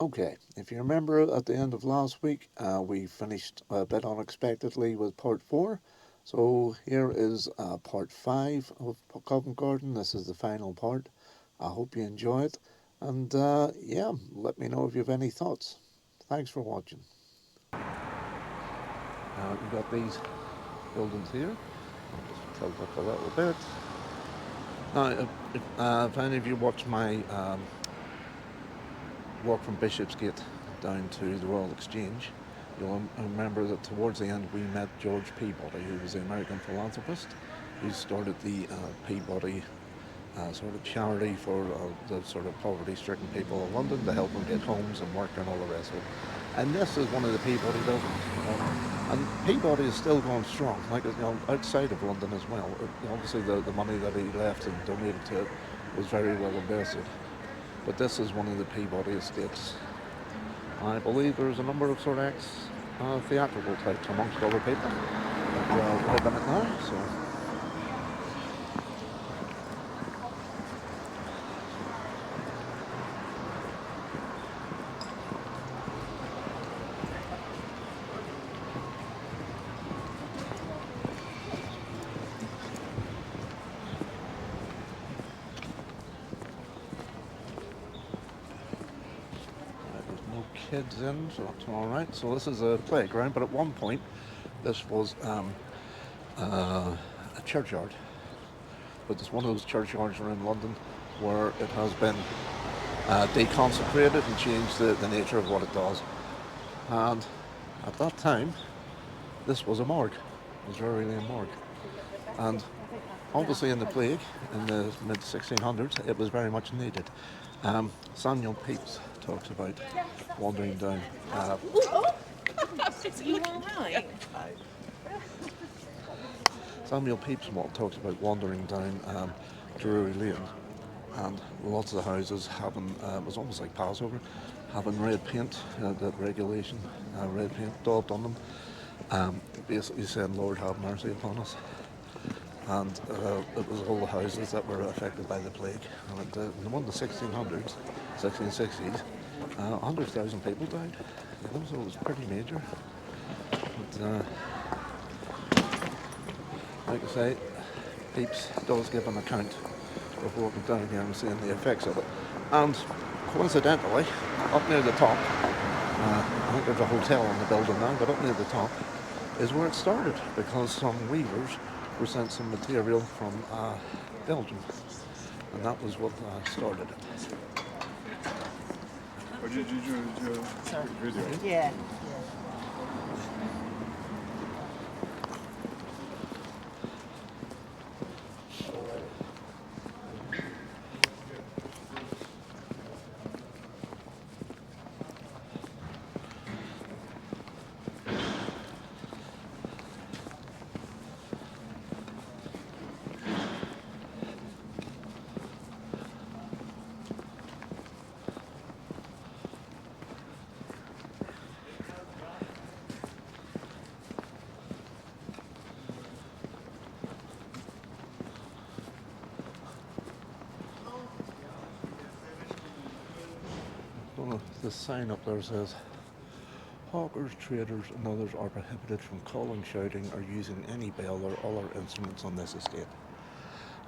Okay, if you remember at the end of last week, we finished a bit unexpectedly with part four. So here is part five of Covent Garden. This is the final part. I hope you enjoy it. And yeah, let me know if you have any thoughts. Thanks for watching. We've got these buildings here. I'll just tilt up a little bit. Now, if any of you watch my walk from Bishopsgate down to the Royal Exchange, you'll remember that towards the end we met George Peabody, who was the American philanthropist who started the Peabody sort of charity for the sort of poverty-stricken people of London to help them get homes and work and all the rest of it. And this is one of the Peabody buildings. And Peabody is still going strong, like outside of London as well. Obviously the money that he left and donated to it was very well invested. But this is one of the Peabody estates. I believe there's a number of sort of theatrical types amongst other people that live in it now. So. Kids in, so that's all right. So this is a playground, but at one point this was a churchyard. But it's one of those churchyards around London where it has been deconsecrated and changed the nature of what it does. And at that time, this was a morgue. It was really a morgue. And obviously in the plague, in the mid-1600s, it was very much needed. Samuel Pepys talks about wandering down. You all right? Samuel Pepys talks about wandering down Drury Lane, and lots of the houses having, it was almost like Passover, having red paint, that regulation, red paint daubed on them, basically saying, Lord have mercy upon us. And it was all the houses that were affected by the plague. And in one of the 1600s, 1660s, 100,000 people died. So it was pretty major. But, like I say, Pepys does give an account of walking down here and seeing the effects of it. And coincidentally, up near the top, I think there's a hotel on the building now, but up near the top is where it started, because some weavers were sent some material from Belgium, and that was what started it. Did you video? Yeah. The sign up there says, hawkers, traders and others are prohibited from calling, shouting or using any bell or other instruments on this estate.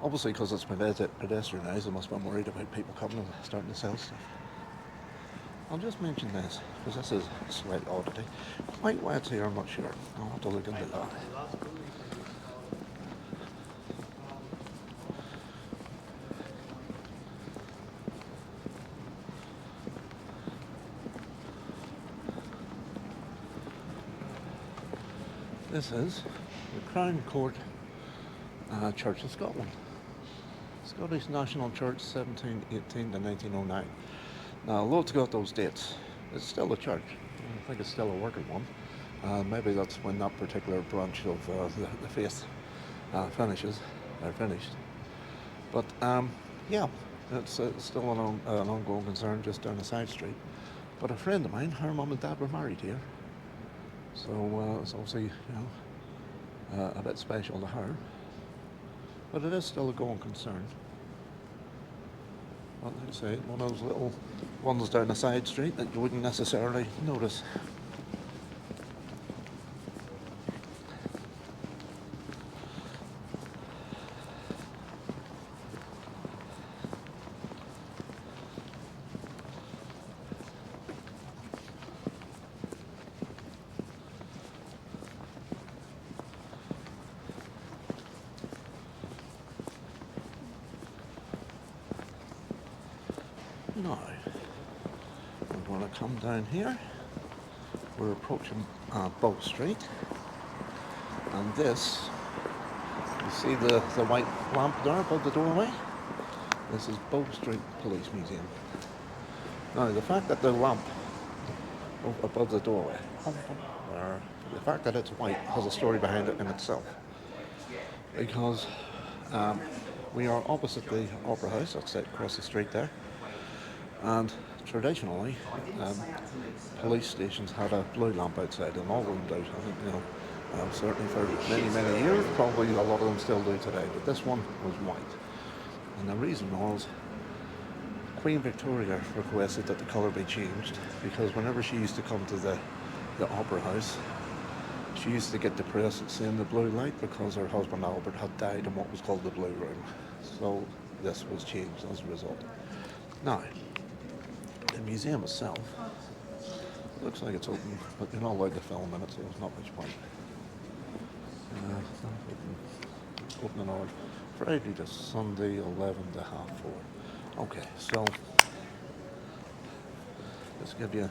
Obviously, because it's pedestrianised, they must have been worried about people coming and starting to sell stuff. I'll just mention this, because this is a slight oddity. Quite why it's here, I'm not sure. I'll have to look into that. This is the Crown Court Church of Scotland. Scottish National Church, 1718 to 1909. Now, although it's got those dates, it's still a church. I think it's still a working one. Maybe that's when that particular branch of the faith finished. But yeah, it's still an ongoing concern just down the side street. But a friend of mine, her mum and dad were married here. So it's obviously, a bit special to her. But it is still a going concern. But like I say, one of those little ones down a side street that you wouldn't necessarily notice. Now, we're going to come down here. We're approaching Bow Street, and this, you see the white lamp there above the doorway? This is Bow Street Police Museum. Now, the fact that the lamp above the doorway, the fact that it's white has a story behind it in itself. Because we are opposite the Opera House, that's it, across the street there. And traditionally, police stations had a blue lamp outside and all roomed out. I think, certainly for many, many years, probably a lot of them still do today, but this one was white. And the reason was Queen Victoria requested that the colour be changed because whenever she used to come to the Opera House, she used to get depressed at seeing the blue light because her husband Albert had died in what was called the Blue Room. So this was changed as a result. Now, the museum itself looks like it's open, but you're not allowed to film in it, so there's not much point. Open hours Friday to Sunday, 11 to 4:30. Okay, so let's give you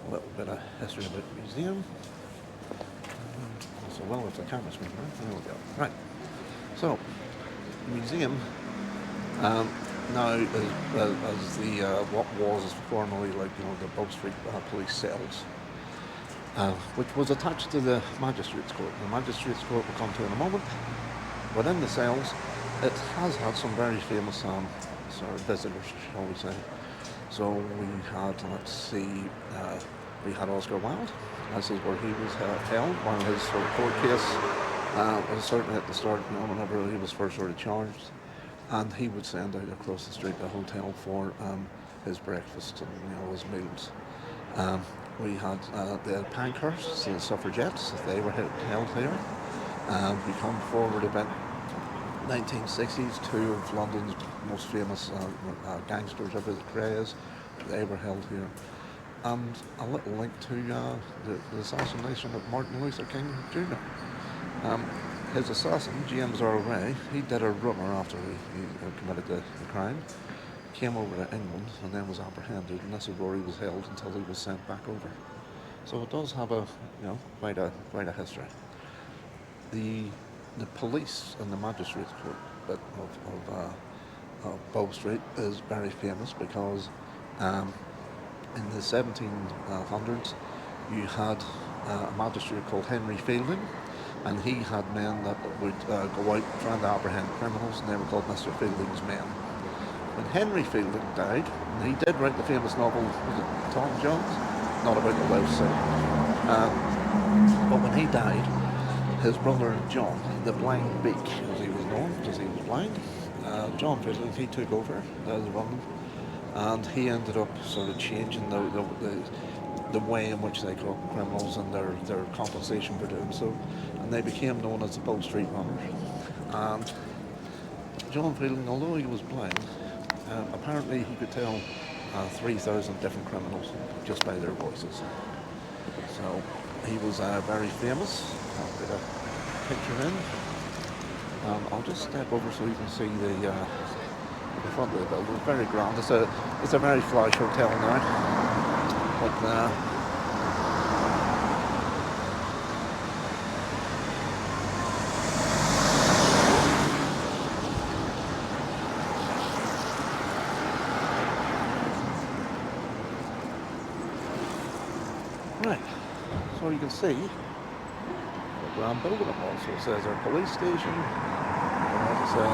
a little bit of history about the museum. So, well, if the camera's moving, right? There we go. Right. So, the museum now as the what was formerly like the Bow Street Police cells, which was attached to the Magistrates Court. The Magistrates Court we'll come to in a moment. Within the cells, it has had some very famous sort of visitors, shall we say. So we had, let's see, we had Oscar Wilde. This is where he was held while his sort of court case was certainly at the start, whenever he was first sort of charged. And he would send out across the street a hotel for his breakfast and his meals. We had the Pankhursts, the suffragettes, they were held here. We come forward about 1960s, two of London's most famous gangsters of his craze, they were held here. And a little link to the assassination of Martin Luther King Jr. His assassin, James Earl Ray, he did a runner after he committed the crime, came over to England and then was apprehended, and this is where he was held until he was sent back over. So it does have a quite a history. The police and the Magistrates Court bit of Bow Street is very famous because in the 1700s you had a magistrate called Henry Fielding, and he had men that would go out trying to apprehend criminals, and they were called Mr. Fielding's men. When Henry Fielding died, and he did write the famous novel, was it Tom Jones? Not about the Welsh but when he died, his brother John, the Blind Beak, as he was known, because he was blind, John Fielding, he took over as running, and he ended up sort of changing the way in which they caught criminals and their compensation for doing so, and they became known as the Bow Street Runners. And John Fielding, although he was blind, apparently he could tell 3,000 different criminals just by their voices. So he was very famous. I'll get a picture in. I'll just step over so you can see the front of the building. It's very grand. It's a very flash hotel now. But right, so you can see the grand building it also says our police station. And as I say,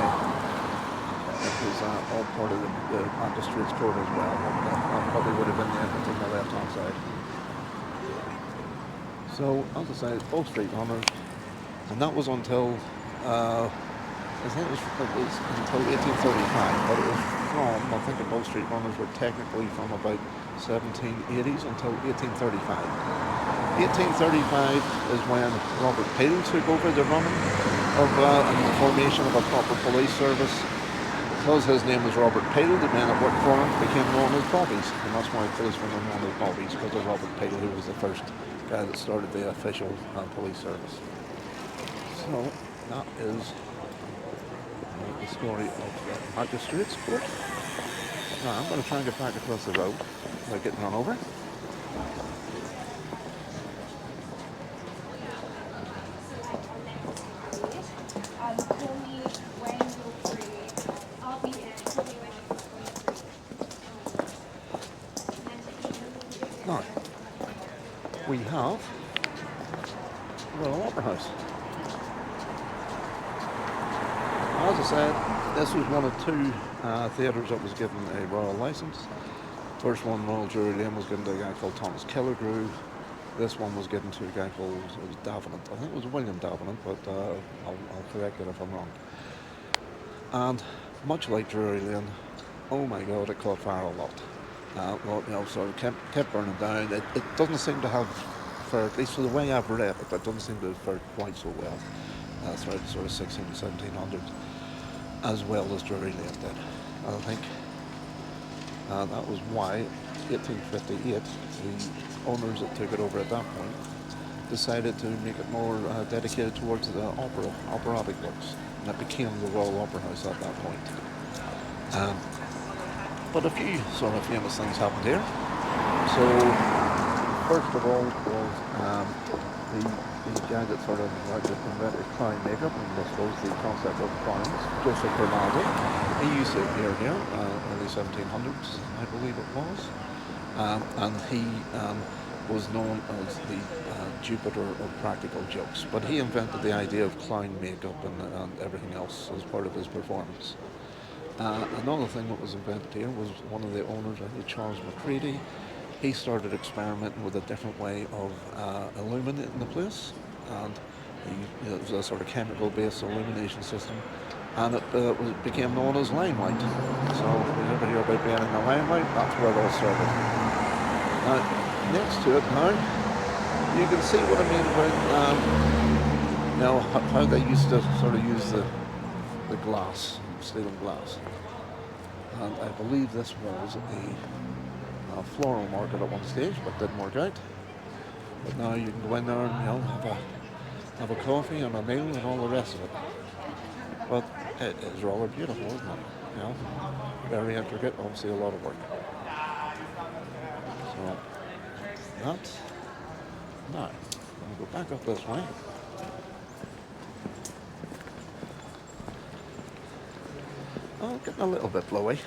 it was all part of the Magistrates Court as well. That probably would have been the entrance on the left-hand side. So, as I say, it's Bow Street Runners, and that was until I think it was until 1835, but it was from, I think the Bow Street runners were technically from about 1780s until 1835. 1835 is when Robert Peel took over the running of and the formation of a proper police service. Because his name was Robert Peel, the men that worked for him became known as Bobbies, and that's why policemen are known as Bobbies, because of Robert Peel, who was the first guy that started the official police service. So that is the story of the Magistrates Court. Now I'm going to try and get back across the road without getting run over. Now, we have Royal Opera House. As I said, this was one of two theatres that was given a royal licence. First one, Royal Drury Lane, was given to a guy called Thomas Killigrew. This one was given to a guy called Davenant. I think it was William Davenant, but I'll correct it if I'm wrong. And much like Drury Lane, oh my God, it caught fire a lot. Sort of kept burning down. It doesn't seem to have fared, at least for the way I've read it, it doesn't seem to have fared quite so well throughout the sort of 1600s and 1700s, as well as Drury Lane did. I think that was why 1858 the owners that took it over at that point decided to make it more dedicated towards the operatic works, and it became the Royal Opera House at that point. But a few sort of famous things happened here. So first of all was the guy that sort of invented clown makeup, and I suppose the concept of clowns, Joseph Bernardi. He used to appear here early 1700s, I believe it was, and he was known as the Jupiter of practical jokes. But he invented the idea of clown makeup and everything else as part of his performance. Another thing that was invented here was one of the owners, Charles Macready. He started experimenting with a different way of illuminating the place, and it was a sort of chemical-based illumination system, and it became known as limelight. So if you ever hear about being in the limelight, that's where it all started. Now, next to it now, you can see what I mean about how they used to sort of use the glass, steel and glass. And I believe this was a floral market at one stage, but didn't work out. But now you can go in there and have a coffee and a meal and all the rest of it. But it is rather beautiful, isn't it? Very intricate, obviously a lot of work. So that's now. I'm going to go back up this way. Oh, getting a little bit blowy.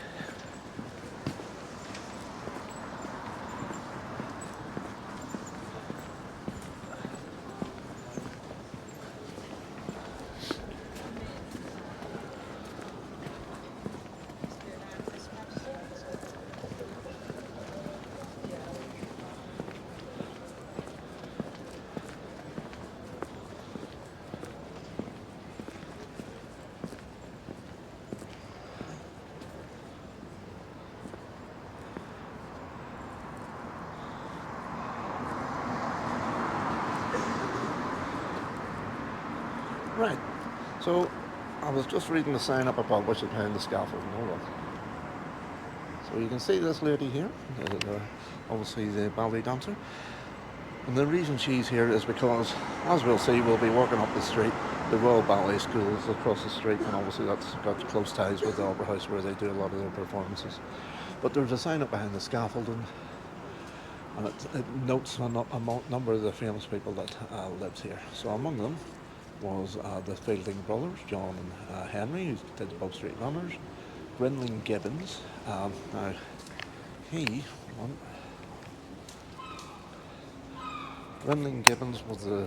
Right, so I was just reading the sign up above which is behind the scaffold. Hold on. So you can see this lady here, obviously the ballet dancer. And the reason she's here is because, as we'll see, we'll be walking up the street. The Royal Ballet School is across the street, and obviously that's got close ties with the Opera House where they do a lot of their performances. But there's a sign up behind the scaffolding, and it notes a number of the famous people that lived here. So among them was the Fielding brothers, John and Henry, who did the Bow Street Runners. Grinling Gibbons. Now, Grinling Gibbons was the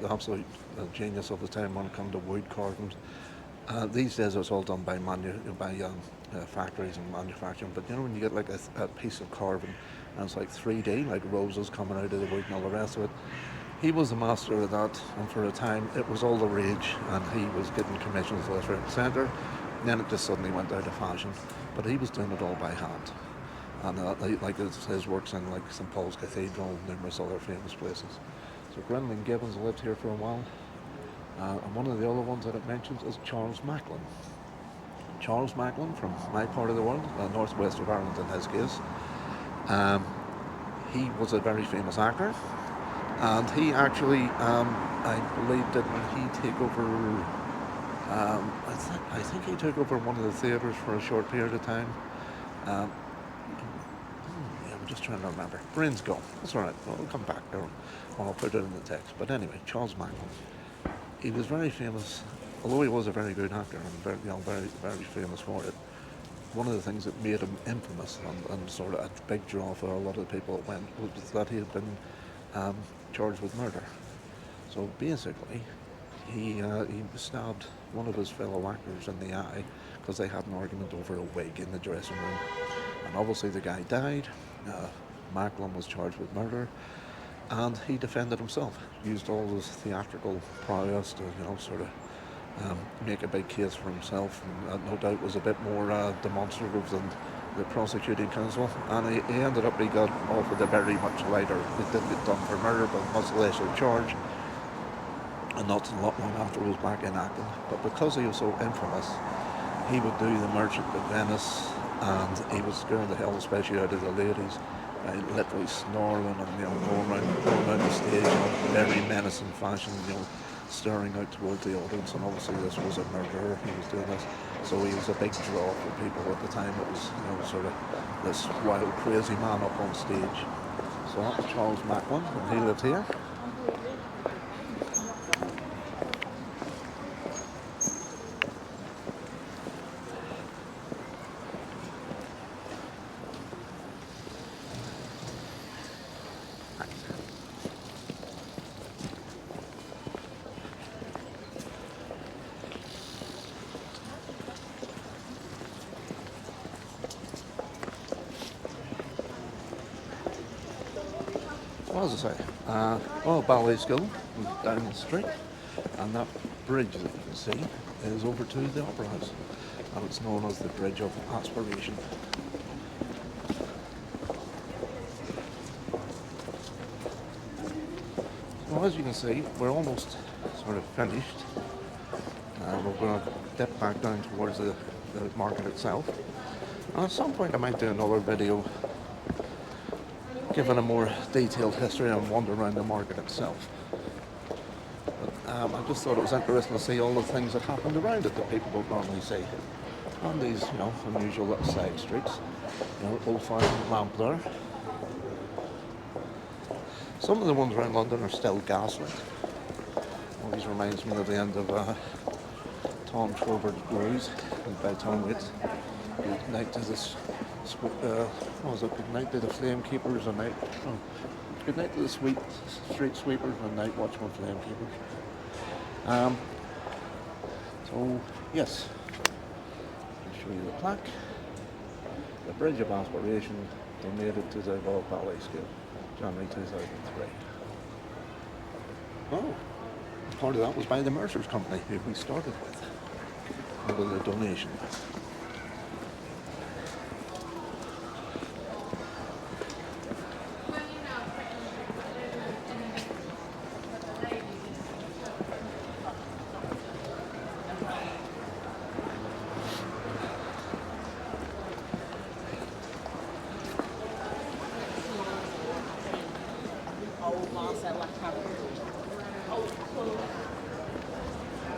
absolute genius of the time when it came to wood carving. These days it's all done by factories and manufacturing, but when you get like a piece of carving and it's like 3D, like roses coming out of the wood and all the rest of it, he was the master of that, and for a time it was all the rage, and he was getting commissions left, right and centre. then it just suddenly went out of fashion. But he was doing it all by hand. And like his works in like St Paul's Cathedral and numerous other famous places. So Gwenlyn Gibbons lived here for a while. And one of the other ones that it mentions is Charles Macklin. Charles Macklin from my part of the world, northwest of Ireland in his case. He was a very famous actor, and he actually, I believe, didn't he take over? I think he took over one of the theatres for a short period of time. Yeah, I'm just trying to remember. Brain's gone. That's all right. I'll come back there, and I'll put it in the text. But anyway, Charles Macklin. He was very famous, although he was a very good actor and very famous for it. One of the things that made him infamous and sort of a big draw for a lot of the people that went was that he had been charged with murder. So basically, he stabbed one of his fellow actors in the eye because they had an argument over a wig in the dressing room. And obviously the guy died. Macklin was charged with murder, and he defended himself, used all his theatrical prowess to, sort of make a big case for himself, and no doubt was a bit more demonstrative than the prosecuting counsel, and he ended up, he got off with a very much lighter, it didn't get done for murder, but much lesser charge, and not long after he was back in acting. But because he was so infamous, he would do The Merchant of Venice, and he was scaring the hell especially out of the ladies, literally snoring and going around the stage in a very menacing fashion, staring out towards the audience, and obviously this was a murderer who was doing this, so he was a big draw for people at the time. It was sort of this wild crazy man up on stage. So that was Charles Macklin, and he lived here. What was I say? Ballet School down the street, and that bridge that you can see is over to the Opera House, and it's known as the Bridge of Aspiration. Well, as you can see, we're almost sort of finished. We're going to dip back down towards the market itself, and at some point I might do another video giving a more detailed history and wander around the market itself. But I just thought it was interesting to see all the things that happened around it that people don't normally see. And these, unusual little side streets, old-fashioned lamp there. Some of the ones around London are still gaslit. Always reminds me of the end of Tom Trobert's Blues by Tom Waits. Good night to this. Good night to the flame keepers and good night to the street sweepers and night watchmen flame keepers. So yes, I'll show you the plaque. The Bridge of Aspiration, donated to the Royal Ballet School, January 2003. Oh, part of that was by the Mercer's Company, who we started with, under the donation.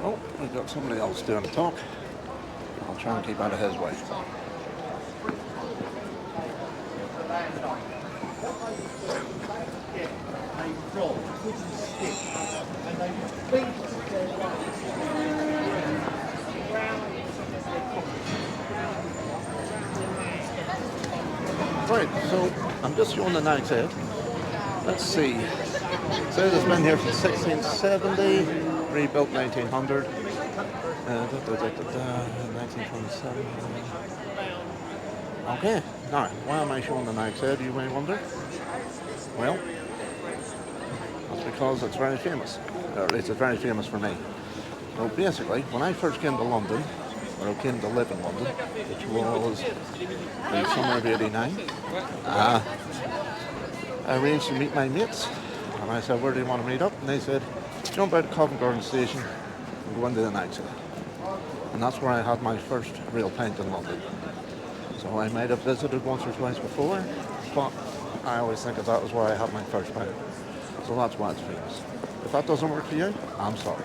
Oh, we've got somebody else doing the talk. I'll try and keep out of his way. Right, so I'm just showing the Nags Head. Let's see. So it's been here from 1670, rebuilt 1900, 1927. Okay, now, why am I showing the Nags Head, you may wonder? Well, that's because it's very famous. Or at least it's very famous for me. So basically, when I first came to London, when I came to live in London, which was the summer of '89. I arranged to meet my mates, and I said, where do you want to meet up? And they said, jump out of Covent Garden station and go into the Nags Head. And that's where I had my first real pint in London. So I might have visited once or twice before, but I always think of that as where I had my first pint. So that's why it's famous. If that doesn't work for you, I'm sorry.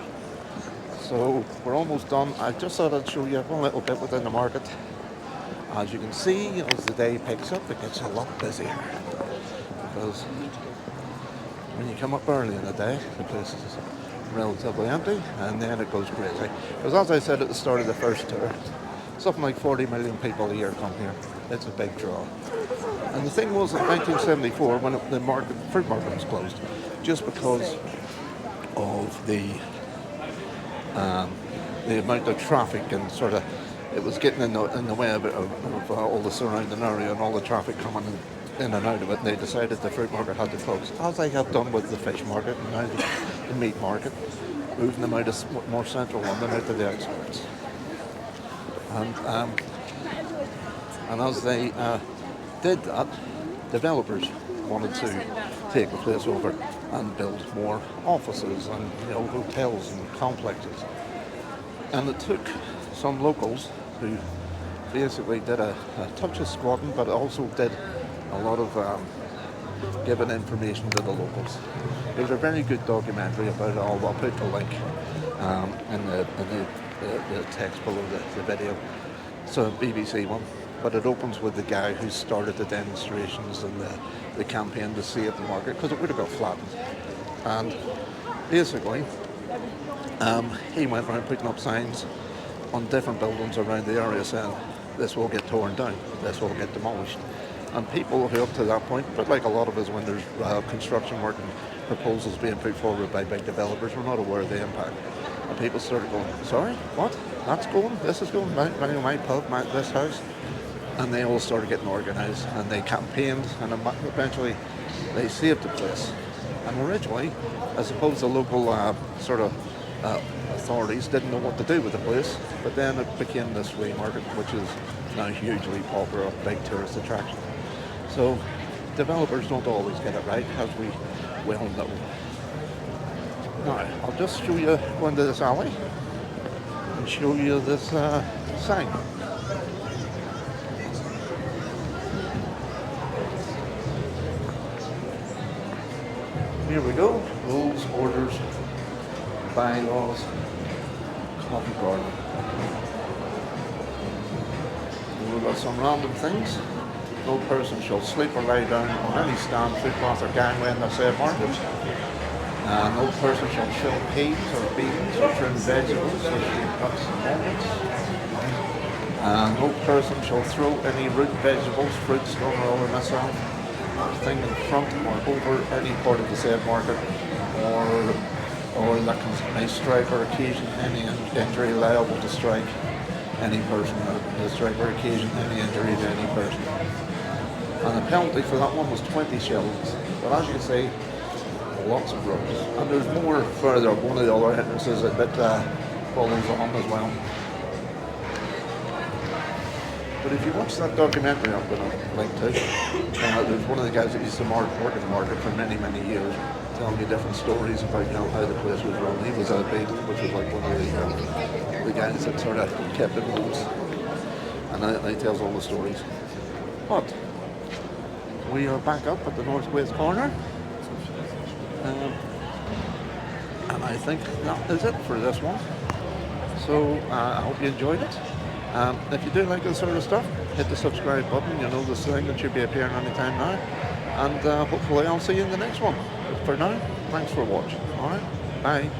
So we're almost done. I just thought I'd show you one little bit within the market. As you can see, as the day picks up, it gets a lot busier. Because when you come up early in the day, the place is relatively empty, and then it goes crazy. Because as I said at the start of the first tour, something like 40 million people a year come here. It's a big draw. And the thing was, in 1974, when the fruit market was closed, just because of the amount of traffic and sort of, it was getting in the way of all the surrounding area and all the traffic coming in and out of it, and they decided the fruit market had to close, as they have done with the fish market and now the meat market, moving them out of more central London out to the outskirts. And as they did that, developers wanted to take the place over and build more offices and hotels and complexes. And it took some locals who basically did a touch of squatting, but also did a lot of giving information to the locals. There's a very good documentary about it all. I'll put the link in the text below the video. It's a BBC one, but it opens with the guy who started the demonstrations and the campaign to save the market, because it would have got flattened. And basically, he went around putting up signs on different buildings around the area saying, this will get torn down, this will get demolished. And people who up to that point, but like a lot of us when there's construction work and proposals being put forward by big developers, were not aware of the impact. And people started going, sorry, what? That's going? This is going? My pub, this house? And they all started getting organised, and they campaigned, and eventually they saved the place. And originally, I suppose the local authorities didn't know what to do with the place, but then it became this flea market, which is now hugely popular, a big tourist attraction. So developers don't always get it right, as we well know. Now, I'll just show you, go into this alley and show you this sign. Here we go, rules, orders, bylaws, Covent Garden. We've got some random things. No person shall sleep or lie down on any stand, footpath or gangway in the said market. No person shall chill peas or beans or trim vegetables or sheep cuts and walnuts. No person shall throw any root vegetables, fruit, stone or other missile thing in front or over any part of the said market, or that may strike or occasion any injury liable to strike any person, or to strike or occasion any injury to any person. And the penalty for that one was 20 shillings. But as you can see, lots of roads. And there's more further up one of the other entrances that follows on as well. But if you watch that documentary I'm going to link to, there's one of the guys that used to work in the market for many, many years, telling me different stories about how the place was run. He was a Beagle, which was like one of the guys that sort of kept it loose. And he tells all the stories. But we are back up at the northwest corner. And I think that is it for this one. So I hope you enjoyed it. If you do like this sort of stuff, hit the subscribe button. You know this thing that should be appearing anytime now. And hopefully I'll see you in the next one. But for now, thanks for watching. Alright, bye.